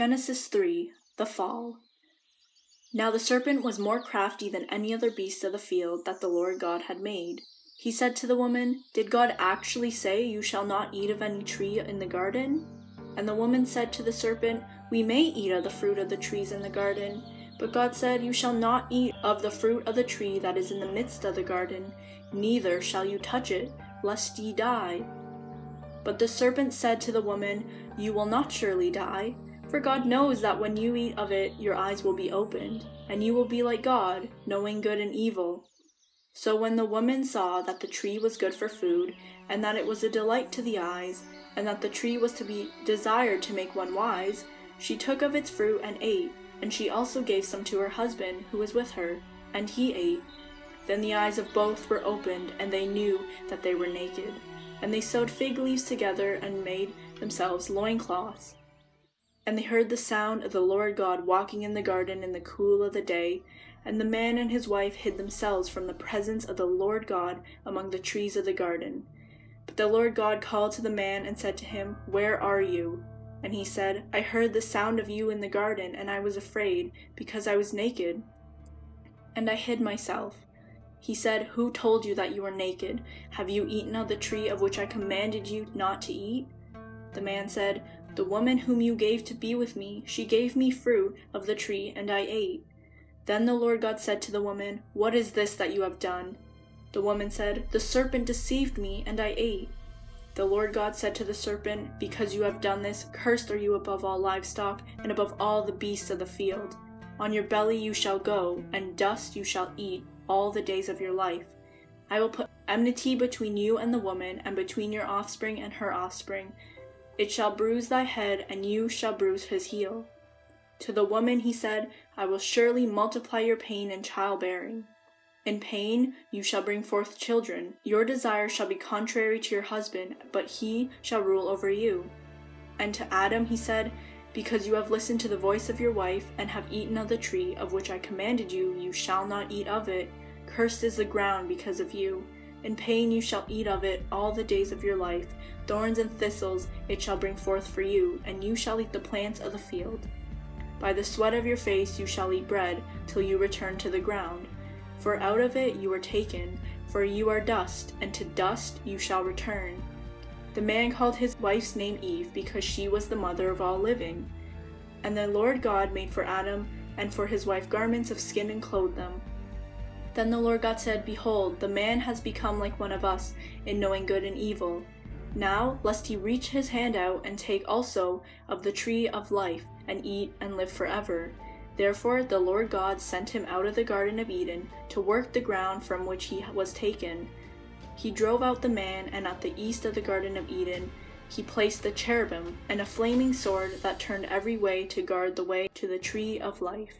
Genesis 3. The Fall. Now the serpent was more crafty than any other beast of the field that the Lord God had made. He said to the woman, "Did God actually say, 'You shall not eat of any tree in the garden'?" And the woman said to the serpent, "We may eat of the fruit of the trees in the garden. But God said, 'You shall not eat of the fruit of the tree that is in the midst of the garden, neither shall you touch it, lest ye die.' But the serpent said to the woman, 'You will not surely die. For God knows that when you eat of it, your eyes will be opened, and you will be like God, knowing good and evil.' So when the woman saw that the tree was good for food, and that it was a delight to the eyes, and that the tree was to be desired to make one wise, she took of its fruit and ate, and she also gave some to her husband who was with her, and he ate. Then the eyes of both were opened, and they knew that they were naked. And they sewed fig leaves together and made themselves loincloths. And they heard the sound of the Lord God walking in the garden in the cool of the day, and the man and his wife hid themselves from the presence of the Lord God among the trees of the garden. But the Lord God called to the man and said to him, "Where are you?" And he said, "I heard the sound of you in the garden, and I was afraid, because I was naked, and I hid myself." He said, "Who told you that you were naked? Have you eaten of the tree of which I commanded you not to eat?" The man said, "The woman whom you gave to be with me, she gave me fruit of the tree, and I ate." Then the Lord God said to the woman, "What is this that you have done?" The woman said, "The serpent deceived me, and I ate." The Lord God said to the serpent, "Because you have done this, cursed are you above all livestock, and above all the beasts of the field. On your belly you shall go, and dust you shall eat all the days of your life. I will put enmity between you and the woman, and between your offspring and her offspring. It shall bruise thy head, and you shall bruise his heel." To the woman he said, "I will surely multiply your pain in childbearing. In pain you shall bring forth children. Your desire shall be contrary to your husband, but he shall rule over you." And to Adam he said, "Because you have listened to the voice of your wife, and have eaten of the tree of which I commanded you, you shall not eat of it. Cursed is the ground because of you. In pain you shall eat of it all the days of your life. Thorns and thistles it shall bring forth for you, and you shall eat the plants of the field. By the sweat of your face you shall eat bread, till you return to the ground. For out of it you were taken, for you are dust, and to dust you shall return." The man called his wife's name Eve, because she was the mother of all living. And the Lord God made for Adam and for his wife garments of skin and clothed them. Then the Lord God said, "Behold, the man has become like one of us, in knowing good and evil. Now, lest he reach his hand out and take also of the tree of life, and eat and live forever." Therefore the Lord God sent him out of the Garden of Eden to work the ground from which he was taken. He drove out the man, and at the east of the Garden of Eden he placed the cherubim and a flaming sword that turned every way to guard the way to the tree of life.